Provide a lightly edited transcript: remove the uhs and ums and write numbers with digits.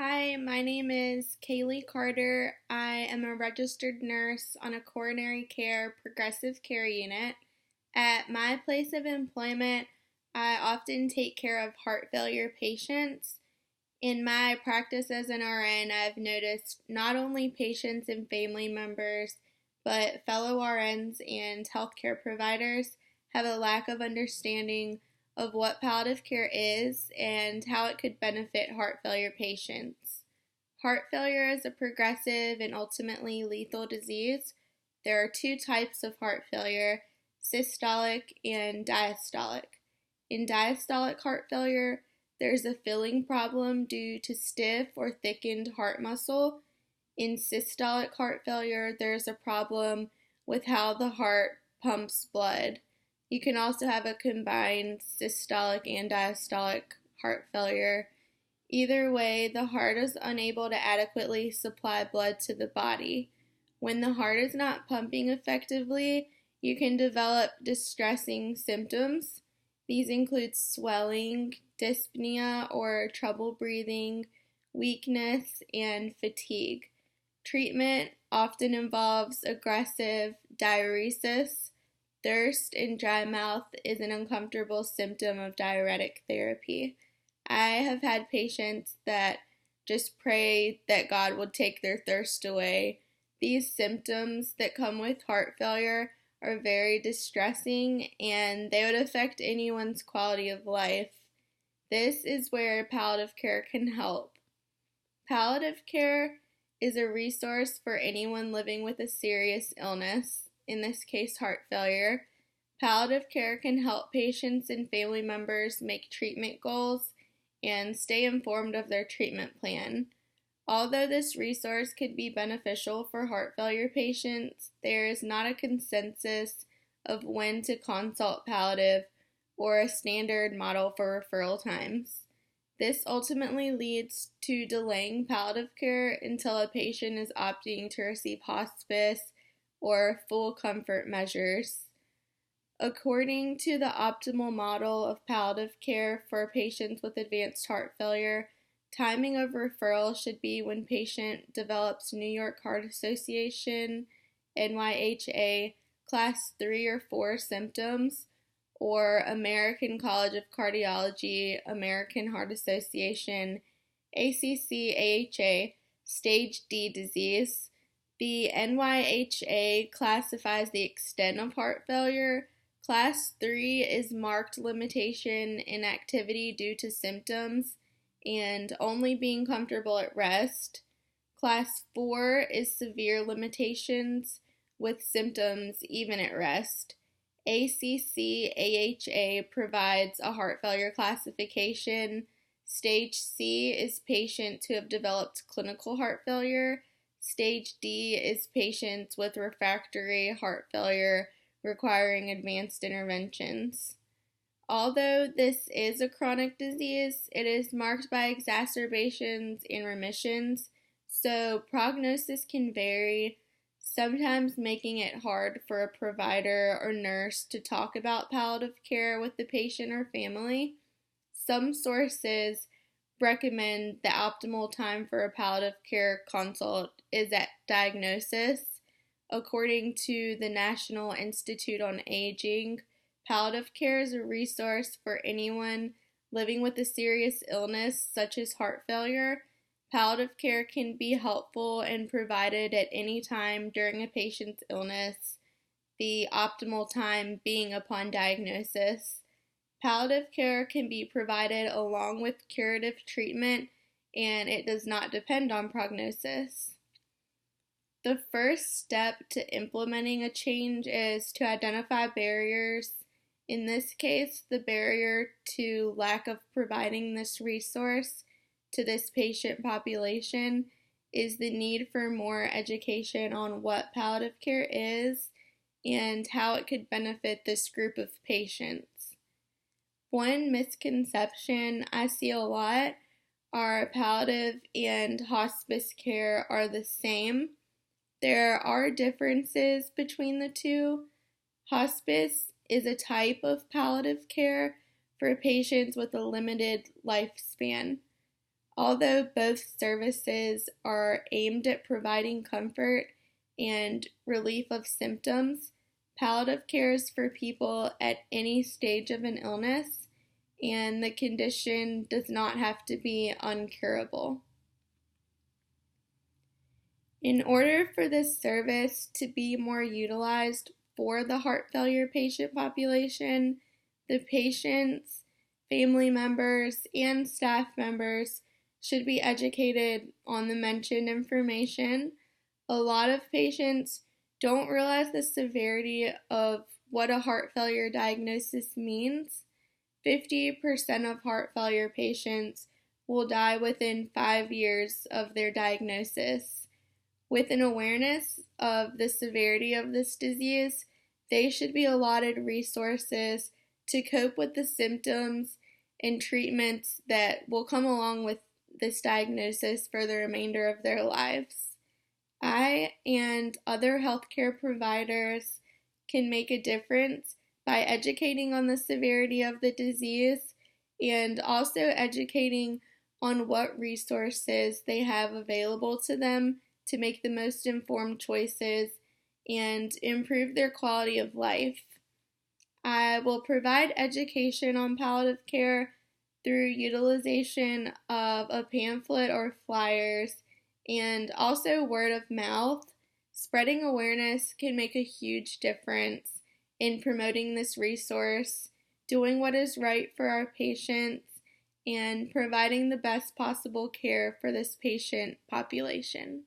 Hi, my name is Kaylee Carter. I am a registered nurse on a coronary care progressive care unit. At my place of employment, I often take care of heart failure patients. In my practice as an RN, I've noticed not only patients and family members, but fellow RNs and healthcare providers have a lack of understanding of what palliative care is and how it could benefit heart failure patients. Heart failure is a progressive and ultimately lethal disease. There are two types of heart failure, systolic and diastolic. In diastolic heart failure, there's a filling problem due to stiff or thickened heart muscle. In systolic heart failure, there's a problem with how the heart pumps blood. You can also have a combined systolic and diastolic heart failure. Either way, the heart is unable to adequately supply blood to the body. When the heart is not pumping effectively, you can develop distressing symptoms. These include swelling, dyspnea or trouble breathing, weakness, and fatigue. Treatment often involves aggressive diuresis. Thirst and dry mouth is an uncomfortable symptom of diuretic therapy. I have had patients that just pray that God would take their thirst away. These symptoms that come with heart failure are very distressing and they would affect anyone's quality of life. This is where palliative care can help. Palliative care is a resource for anyone living with a serious illness, in this case heart failure. Palliative care can help patients and family members make treatment goals and stay informed of their treatment plan. Although this resource could be beneficial for heart failure patients, there is not a consensus of when to consult palliative or a standard model for referral times. This ultimately leads to delaying palliative care until a patient is opting to receive hospice or full comfort measures. According to the optimal model of palliative care for patients with advanced heart failure, timing of referral should be when patient develops New York Heart Association, NYHA, Class 3 or 4 symptoms, or American College of Cardiology, American Heart Association, ACC-AHA, Stage D disease. The NYHA classifies the extent of heart failure. Class 3 is marked limitation in activity due to symptoms and only being comfortable at rest. Class 4 is severe limitations with symptoms even at rest. ACC-AHA provides a heart failure classification. Stage C is patients who have developed clinical heart failure. Stage D is patients with refractory heart failure requiring advanced interventions. Although this is a chronic disease, it is marked by exacerbations and remissions, so prognosis can vary, sometimes making it hard for a provider or nurse to talk about palliative care with the patient or family. Some sources recommend the optimal time for a palliative care consult is at diagnosis. According to the National Institute on Aging, palliative care is a resource for anyone living with a serious illness such as heart failure. Palliative care can be helpful and provided at any time during a patient's illness, the optimal time being upon diagnosis. Palliative care can be provided along with curative treatment, and it does not depend on prognosis. The first step to implementing a change is to identify barriers. In this case, the barrier to lack of providing this resource to this patient population is the need for more education on what palliative care is and how it could benefit this group of patients. One misconception I see a lot are palliative and hospice care are the same. There are differences between the two. Hospice is a type of palliative care for patients with a limited lifespan. Although both services are aimed at providing comfort and relief of symptoms, palliative care is for people at any stage of an illness, and the condition does not have to be uncurable. In order for this service to be more utilized for the heart failure patient population, the patients, family members, and staff members should be educated on the mentioned information. A lot of patients don't realize the severity of what a heart failure diagnosis means. 50% of heart failure patients will die within 5 years of their diagnosis. With an awareness of the severity of this disease, they should be allotted resources to cope with the symptoms and treatments that will come along with this diagnosis for the remainder of their lives. I and other healthcare providers can make a difference by educating on the severity of the disease and also educating on what resources they have available to them to make the most informed choices and improve their quality of life. I will provide education on palliative care through utilization of a pamphlet or flyers and also word of mouth. Spreading awareness can make a huge difference in promoting this resource, doing what is right for our patients, and providing the best possible care for this patient population.